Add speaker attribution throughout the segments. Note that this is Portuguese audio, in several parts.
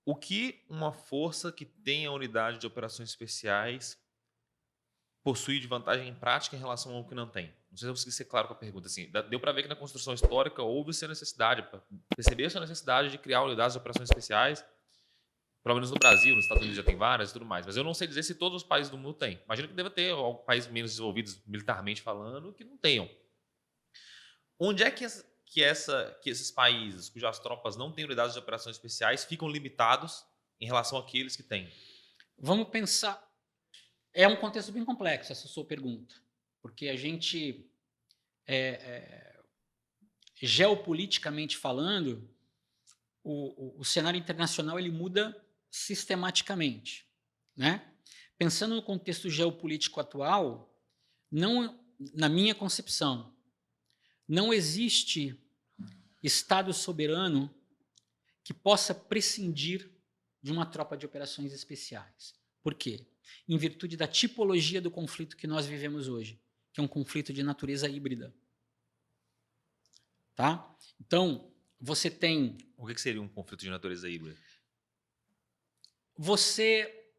Speaker 1: O que uma força que tenha unidade de operações especiais possui de vantagem prática em relação ao que não tem? Não sei se eu consegui ser claro com a pergunta. Assim, deu para ver que na construção histórica houve essa necessidade, percebeu essa necessidade de criar unidades de operações especiais, pelo menos no Brasil, nos Estados Unidos já tem várias e tudo mais. Mas eu não sei dizer se todos os países do mundo têm. Imagino que deva ter países menos desenvolvidos militarmente falando que não tenham. Onde é que esses países cujas tropas não têm unidades de operações especiais ficam limitados em relação àqueles que têm?
Speaker 2: Vamos pensar. É um contexto bem complexo essa sua pergunta, porque a gente, geopoliticamente falando, o cenário internacional ele muda sistematicamente, né? Pensando no contexto geopolítico atual, não, na minha concepção, não existe Estado soberano que possa prescindir de uma tropa de operações especiais. Por quê? Em virtude da tipologia do conflito que nós vivemos hoje, que é um conflito de natureza híbrida. Tá? Então, você tem...
Speaker 1: O que seria um conflito de natureza híbrida?
Speaker 2: Você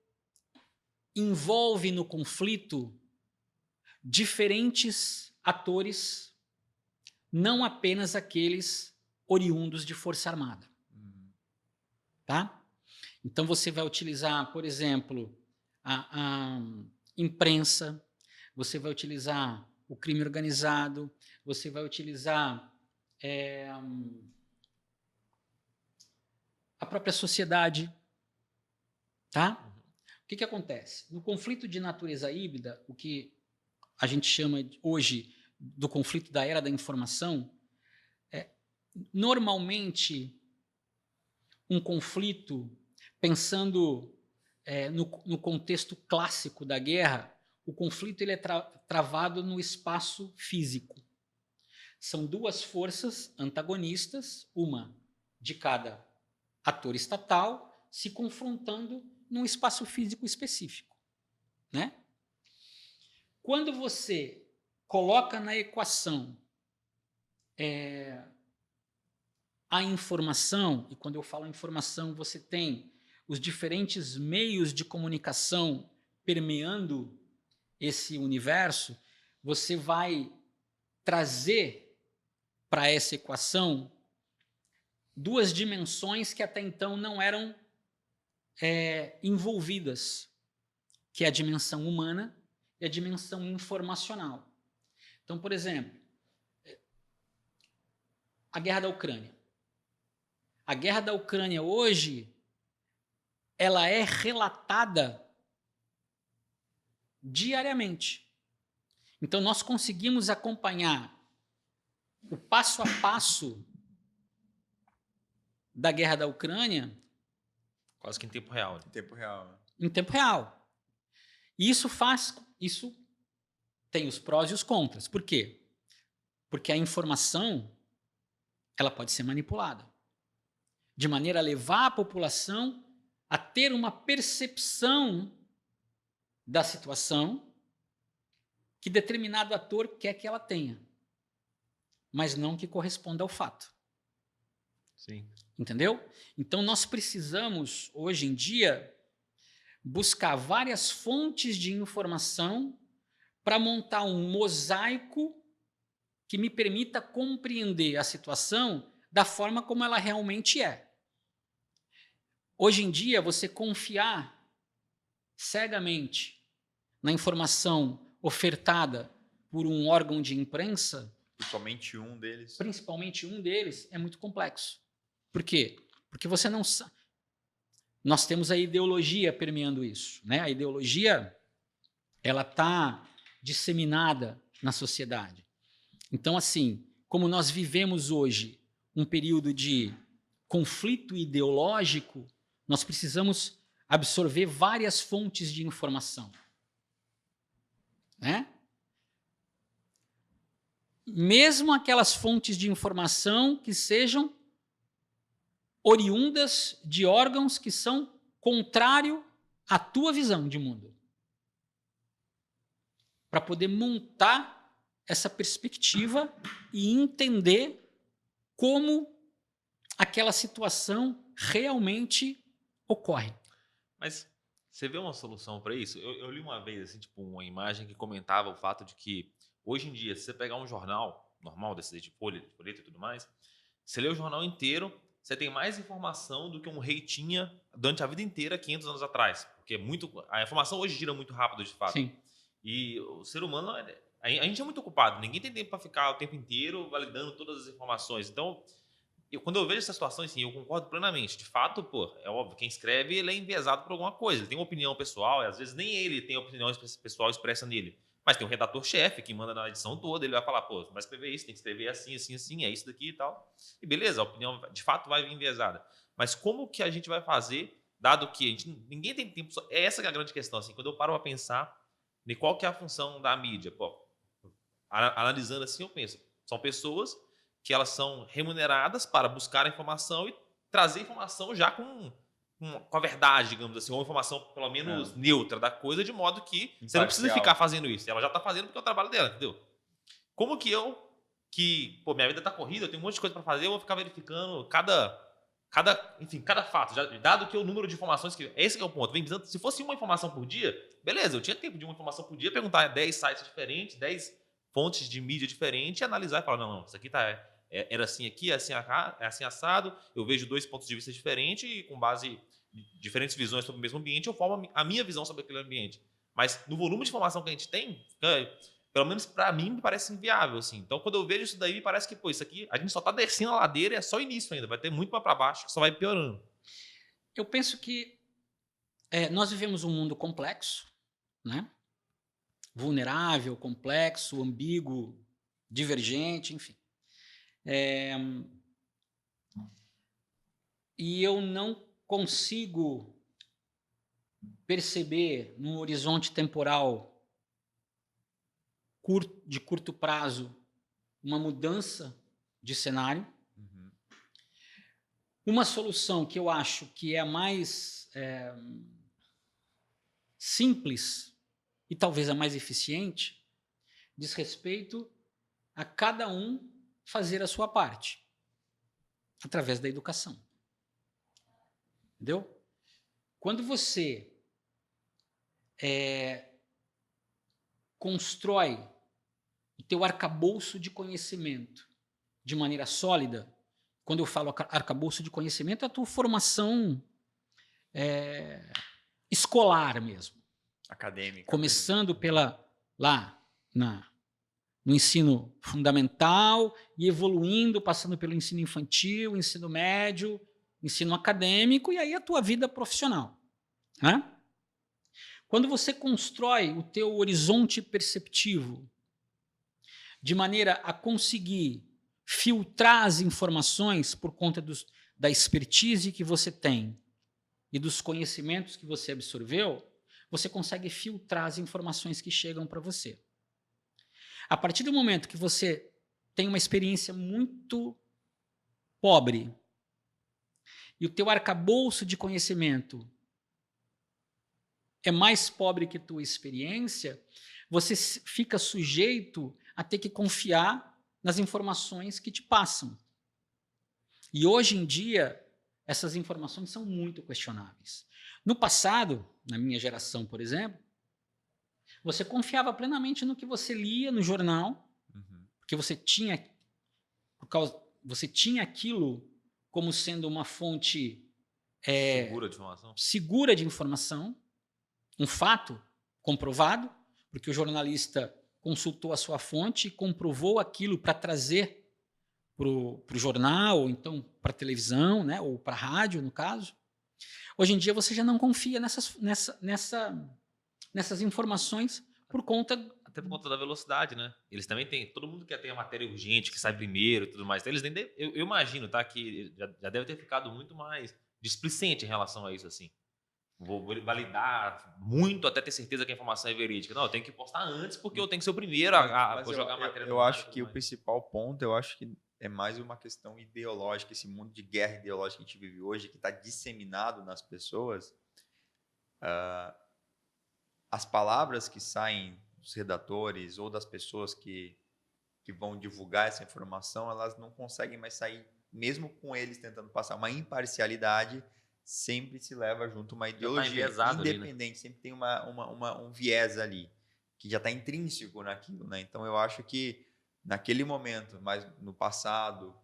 Speaker 2: envolve no conflito diferentes atores, não apenas aqueles oriundos de força armada. Tá? Então você vai utilizar, por exemplo, a imprensa, você vai utilizar o crime organizado, você vai utilizar a própria sociedade. Tá? O que acontece? No conflito de natureza híbrida, o que a gente chama hoje do conflito da era da informação, normalmente um conflito, pensando no contexto clássico da guerra, o conflito ele é travado no espaço físico. São duas forças antagonistas, uma de cada ator estatal, se confrontando num espaço físico específico, né? Quando você coloca na equação a informação, e quando eu falo informação, você tem os diferentes meios de comunicação permeando esse universo, você vai trazer para essa equação duas dimensões que até então não eram envolvidas, que é a dimensão humana e a dimensão informacional. Então, por exemplo, a guerra da Ucrânia. A guerra da Ucrânia hoje, ela é relatada diariamente. Então, nós conseguimos acompanhar o passo a passo da guerra da Ucrânia
Speaker 1: quase que em tempo real.
Speaker 3: Em tempo real. Né?
Speaker 2: Em tempo real. E isso tem os prós e os contras. Por quê? Porque a informação ela pode ser manipulada, de maneira a levar a população a ter uma percepção da situação que determinado ator quer que ela tenha, mas não que corresponda ao fato.
Speaker 1: Sim.
Speaker 2: Entendeu? Então nós precisamos, hoje em dia, buscar várias fontes de informação para montar um mosaico que me permita compreender a situação da forma como ela realmente é. Hoje em dia, você confiar cegamente na informação ofertada por um órgão de imprensa, principalmente um deles, é muito complexo. Por quê? Porque você não sabe. Nós temos a ideologia permeando isso, né? A ideologia ela está disseminada na sociedade. Então, assim, como nós vivemos hoje um período de conflito ideológico, nós precisamos absorver várias fontes de informação, né? Mesmo aquelas fontes de informação que sejam oriundas de órgãos que são contrários à tua visão de mundo. Para poder montar essa perspectiva e entender como aquela situação realmente ocorre.
Speaker 1: Mas você vê uma solução para isso? Eu li uma vez, assim, tipo, uma imagem que comentava o fato de que, hoje em dia, se você pegar um jornal normal, desse de folha, de folheto e tudo mais, você lê o jornal inteiro, você tem mais informação do que um rei tinha durante a vida inteira, 500 anos atrás. Porque a informação hoje gira muito rápido, de fato.
Speaker 2: Sim.
Speaker 1: E o ser humano, a gente é muito ocupado. Ninguém tem tempo para ficar o tempo inteiro validando todas as informações. Então, quando eu vejo essa situação, assim, eu concordo plenamente. De fato, pô, é óbvio, quem escreve, ele é enviesado por alguma coisa. Ele tem uma opinião pessoal, e às vezes nem ele tem a opinião pessoal expressa nele. Mas tem um redator-chefe que manda na edição toda, ele vai falar, pô, vai escrever isso, tem que escrever assim, assim, assim, é isso daqui e tal. E beleza, a opinião de fato vai vir enviesada. Mas como que a gente vai fazer, dado que ninguém tem tempo... É essa que é a grande questão, assim, quando eu paro para pensar em qual que é a função da mídia. Pô, analisando assim, eu penso, são pessoas que elas são remuneradas para buscar a informação e trazer informação já com a verdade, digamos assim, ou informação pelo menos neutra da coisa, de modo que você não precisa ficar fazendo isso. Ela já está fazendo porque é o trabalho dela, entendeu? Como que pô, minha vida está corrida, eu tenho um monte de coisa para fazer, eu vou ficar verificando cada fato, dado que o número de informações esse que é o ponto. Se fosse uma informação por dia, beleza, eu tinha tempo de uma informação por dia, perguntar 10 sites diferentes, 10 fontes de mídia diferentes e analisar e falar, não, isso aqui era assim aqui, é assim assado, eu vejo 2 pontos de vista diferentes e com base em diferentes visões sobre o mesmo ambiente, eu formo a minha visão sobre aquele ambiente. Mas no volume de informação que a gente tem, pelo menos para mim, me parece inviável, assim. Então, quando eu vejo isso daí, me parece que, pô, isso aqui, a gente só tá descendo a ladeira e é só o início ainda. Vai ter muito para baixo, que só vai piorando.
Speaker 2: Eu penso que nós vivemos um mundo complexo, né? Vulnerável, complexo, ambíguo, divergente, enfim. E eu não consigo perceber num horizonte temporal de curto prazo uma mudança de cenário. Uma solução que eu acho que é a mais simples e talvez a mais eficiente diz respeito a cada um fazer a sua parte através da educação. Entendeu? Quando você constrói o teu arcabouço de conhecimento de maneira sólida, quando eu falo arcabouço de conhecimento, é a tua formação escolar mesmo.
Speaker 3: Acadêmica.
Speaker 2: Começando no ensino fundamental e evoluindo, passando pelo ensino infantil, ensino médio, ensino acadêmico e aí a tua vida profissional. Né? Quando você constrói o teu horizonte perceptivo de maneira a conseguir filtrar as informações por conta da expertise que você tem e dos conhecimentos que você absorveu, você consegue filtrar as informações que chegam para você. A partir do momento que você tem uma experiência muito pobre e o teu arcabouço de conhecimento é mais pobre que a tua experiência, você fica sujeito a ter que confiar nas informações que te passam. E hoje em dia, essas informações são muito questionáveis. No passado, na minha geração, por exemplo, você confiava plenamente no que você lia no jornal, porque você tinha aquilo como sendo uma fonte segura de informação, um fato comprovado, porque o jornalista consultou a sua fonte e comprovou aquilo para trazer para o jornal, ou então para a televisão, né, ou para a rádio, no caso. Hoje em dia você já não confia nessas informações por conta...
Speaker 1: Até por conta da velocidade, né? Eles também têm... Todo mundo quer ter a matéria urgente, que sai primeiro e tudo mais. Então, eu imagino, tá, que já deve ter ficado muito mais displicente em relação a isso, assim. Vou validar muito até ter certeza que a informação é verídica. Não, eu tenho que postar antes porque eu tenho que ser o primeiro a jogar a matéria no
Speaker 3: ar. Eu acho que o
Speaker 1: mais.
Speaker 3: principal ponto, eu acho que é mais uma questão ideológica, esse mundo de guerra ideológica que a gente vive hoje, que está disseminado nas pessoas. As palavras que saem dos redatores ou das pessoas que vão divulgar essa informação, elas não conseguem mais sair, mesmo com eles tentando passar uma imparcialidade, sempre se leva junto uma
Speaker 1: Já tá
Speaker 3: ideologia.
Speaker 1: enviesado ali, né?
Speaker 3: Independente, sempre tem um viés ali, que já está intrínseco naquilo, né? Então, eu acho que naquele momento, mas no passado,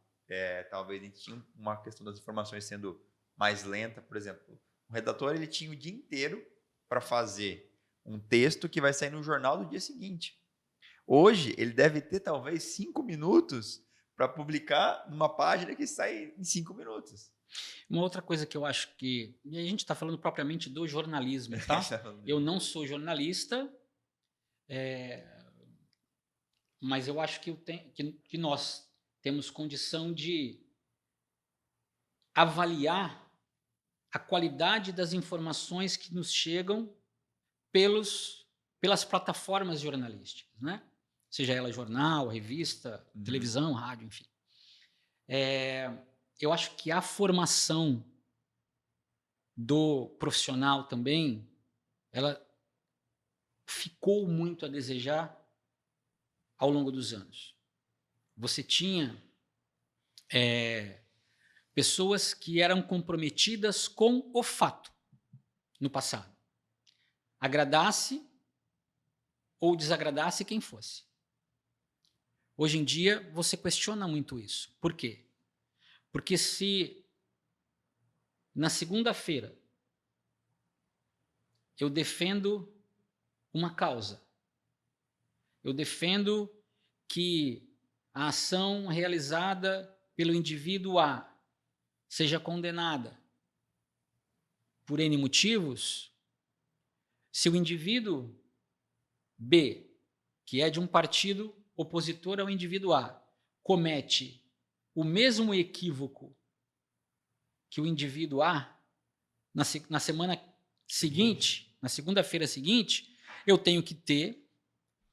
Speaker 3: talvez a gente tinha uma questão das informações sendo mais lenta, por exemplo. O redator ele tinha o dia inteiro para fazer um texto que vai sair no jornal do dia seguinte. Hoje, ele deve ter talvez 5 minutos para publicar numa página que sai em 5 minutos.
Speaker 2: Uma outra coisa que eu acho que... E a gente está falando propriamente do jornalismo, tá? Eu não sou jornalista, mas eu acho que nós temos condição de avaliar a qualidade das informações que nos chegam pelas plataformas jornalísticas, né? Seja ela jornal, revista, televisão, rádio, enfim. Eu acho que a formação do profissional também, ela ficou muito a desejar ao longo dos anos. Você tinha pessoas que eram comprometidas com o fato no passado. Agradasse ou desagradasse quem fosse. Hoje em dia, você questiona muito isso. Por quê? Porque se na segunda-feira eu defendo uma causa, eu defendo que a ação realizada pelo indivíduo A seja condenada por N motivos, se o indivíduo B, que é de um partido opositor ao indivíduo A, comete o mesmo equívoco que o indivíduo A, na semana seguinte, na segunda-feira seguinte, eu tenho que ter,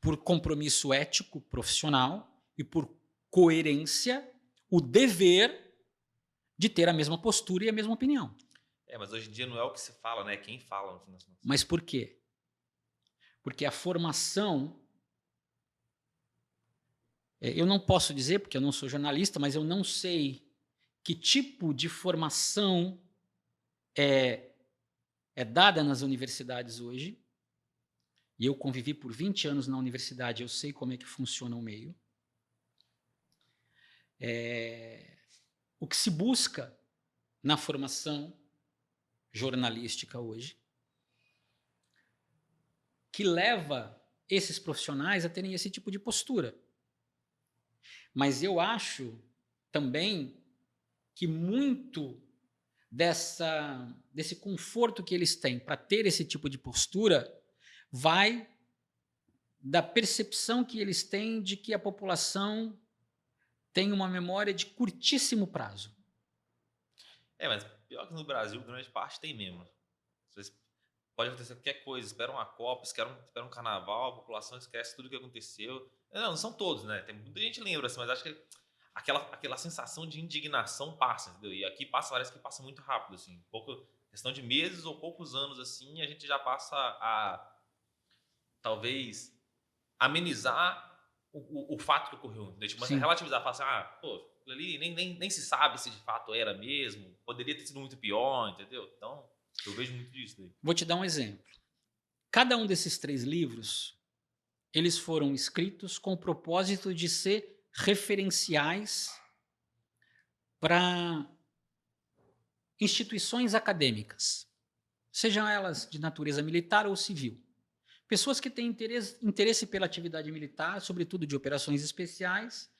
Speaker 2: por compromisso ético, profissional e por coerência, o dever de ter a mesma postura e a mesma opinião.
Speaker 1: Mas hoje em dia não é o que se fala, né? É quem fala no final das contas.
Speaker 2: Mas por quê? Porque a formação... eu não posso dizer, porque eu não sou jornalista, mas eu não sei que tipo de formação é dada nas universidades hoje. E eu convivi por 20 anos na universidade, eu sei como é que funciona o meio. O que se busca na formação jornalística hoje, que leva esses profissionais a terem esse tipo de postura. Mas eu acho também que muito desse conforto que eles têm para ter esse tipo de postura vai da percepção que eles têm de que a população tem uma memória de curtíssimo prazo.
Speaker 1: Mas pior que no Brasil, grande parte tem mesmo. Pode acontecer qualquer coisa, espera uma Copa, espera um carnaval, a população esquece tudo o que aconteceu. Não são todos, né? Tem muita gente que lembra, assim, mas acho que aquela sensação de indignação passa, entendeu? E aqui parece que passa muito rápido, assim. Questão de meses ou poucos anos, assim, a gente já passa a, talvez, amenizar o fato que ocorreu. A gente começa a relativizar, falar assim, pô, ali nem se sabe se de fato era mesmo, poderia ter sido muito pior, entendeu? Então, eu vejo muito disso daí.
Speaker 2: Vou te dar um exemplo. Cada um desses 3 livros, eles foram escritos com o propósito de ser referenciais para instituições acadêmicas, sejam elas de natureza militar ou civil. Pessoas que têm interesse pela atividade militar, sobretudo de operações especiais,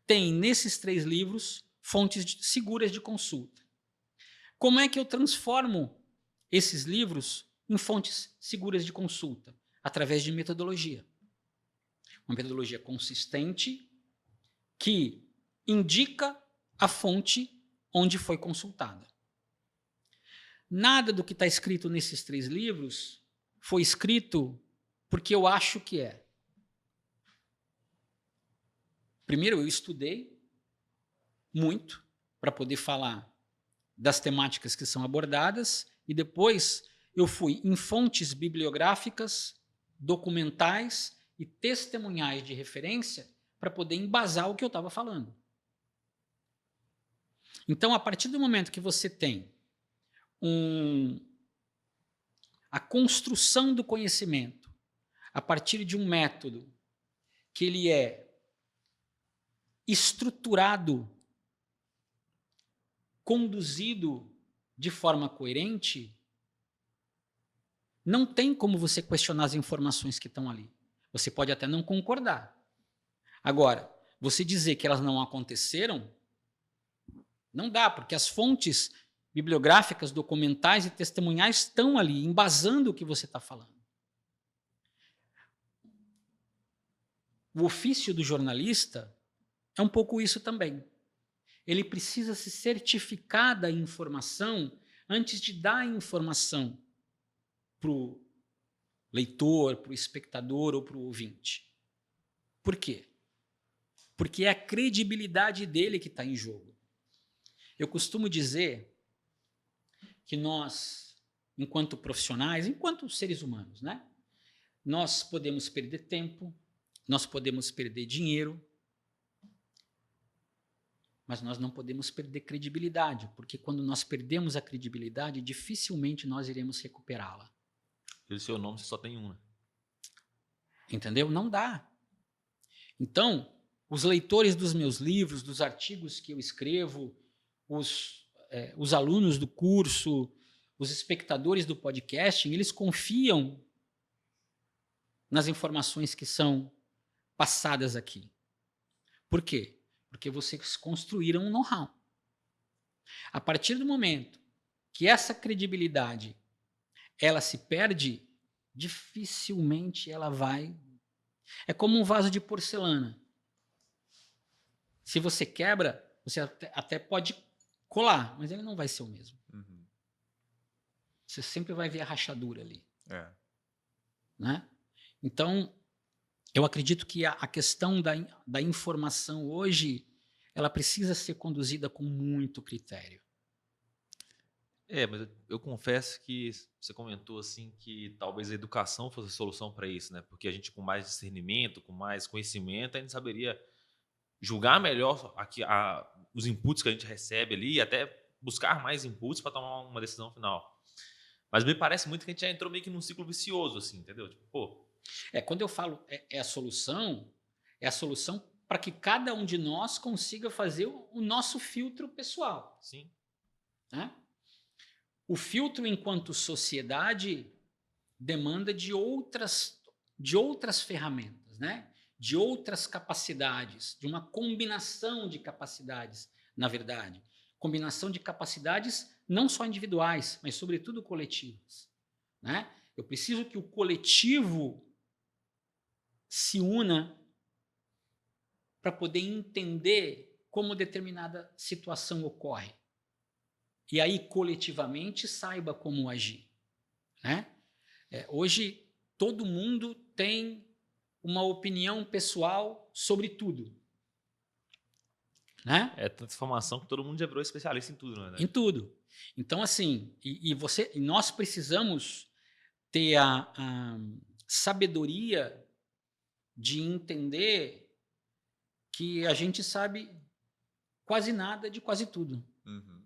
Speaker 2: têm nesses 3 livros fontes seguras de consulta. Como é que eu transformo esses livros em fontes seguras de consulta? Através de metodologia. Uma metodologia consistente que indica a fonte onde foi consultada. Nada do que está escrito nesses 3 livros foi escrito porque eu acho que é. Primeiro, eu estudei muito para poder falar das temáticas que são abordadas e depois eu fui em fontes bibliográficas, documentais e testemunhais de referência para poder embasar o que eu estava falando. Então, a partir do momento que você tem a construção do conhecimento a partir de um método que ele é estruturado, conduzido de forma coerente, não tem como você questionar as informações que estão ali. Você pode até não concordar. Agora, você dizer que elas não aconteceram, não dá, porque as fontes bibliográficas, documentais e testemunhais estão ali, embasando o que você está falando. O ofício do jornalista é um pouco isso também. Ele precisa se certificar da informação antes de dar a informação para o leitor, para o espectador ou para o ouvinte. Por quê? Porque é a credibilidade dele que está em jogo. Eu costumo dizer que nós, enquanto profissionais, enquanto seres humanos, né, nós podemos perder tempo, nós podemos perder dinheiro, mas nós não podemos perder credibilidade, porque quando nós perdemos a credibilidade, dificilmente nós iremos recuperá-la.
Speaker 1: E o seu nome você só tem um, né?
Speaker 2: Entendeu? Não dá. Então, os leitores dos meus livros, dos artigos que eu escrevo, os alunos do curso, os espectadores do podcasting, eles confiam nas informações que são passadas aqui. Por quê? Porque vocês construíram um know-how. A partir do momento que essa credibilidade ela se perde, dificilmente ela vai... É como um vaso de porcelana. Se você quebra, você até pode colar, mas ele não vai ser o mesmo.
Speaker 3: Uhum.
Speaker 2: Você sempre vai ver a rachadura ali.
Speaker 3: É.
Speaker 2: Né? Então, eu acredito que a questão da informação hoje, ela precisa ser conduzida com muito critério.
Speaker 1: Mas eu confesso que você comentou assim que talvez a educação fosse a solução para isso, né? Porque a gente com mais discernimento, com mais conhecimento, a gente saberia julgar melhor os inputs que a gente recebe ali e até buscar mais inputs para tomar uma decisão final. Mas me parece muito que a gente já entrou meio que num ciclo vicioso, assim, entendeu? Tipo, pô...
Speaker 2: Quando eu falo é a solução para que cada um de nós consiga fazer o nosso filtro pessoal.
Speaker 1: Sim.
Speaker 2: Né? O filtro enquanto sociedade demanda de outras ferramentas, né? De outras capacidades, de uma combinação de capacidades, na verdade. Combinação de capacidades não só individuais, mas sobretudo coletivas. Né? Eu preciso que o coletivo se una para poder entender como determinada situação ocorre. E aí, coletivamente, saiba como agir. Né? Hoje, todo mundo tem uma opinião pessoal sobre tudo. Né?
Speaker 1: É tanta informação que todo mundo já virou especialista em tudo, né?
Speaker 2: Em tudo. Então, assim, nós precisamos ter a sabedoria de entender que a gente sabe quase nada de quase tudo.
Speaker 3: Uhum.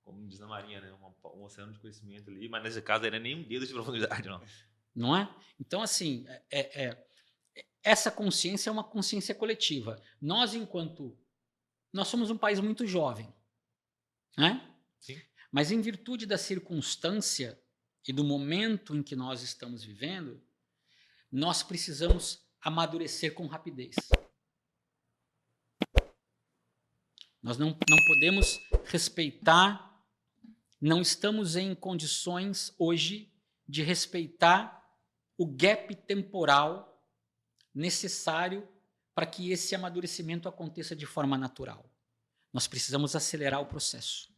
Speaker 1: Como diz a Marinha, né? Um oceano de conhecimento ali, mas nesse caso aí não é nem um dedo de profundidade, não.
Speaker 2: Não é? Então, assim, essa consciência é uma consciência coletiva. Nós somos um país muito jovem, né?
Speaker 1: Sim.
Speaker 2: Mas em virtude da circunstância e do momento em que nós estamos vivendo, nós precisamos amadurecer com rapidez. Nós não podemos respeitar, não estamos em condições hoje de respeitar o gap temporal necessário para que esse amadurecimento aconteça de forma natural. Nós precisamos acelerar o processo.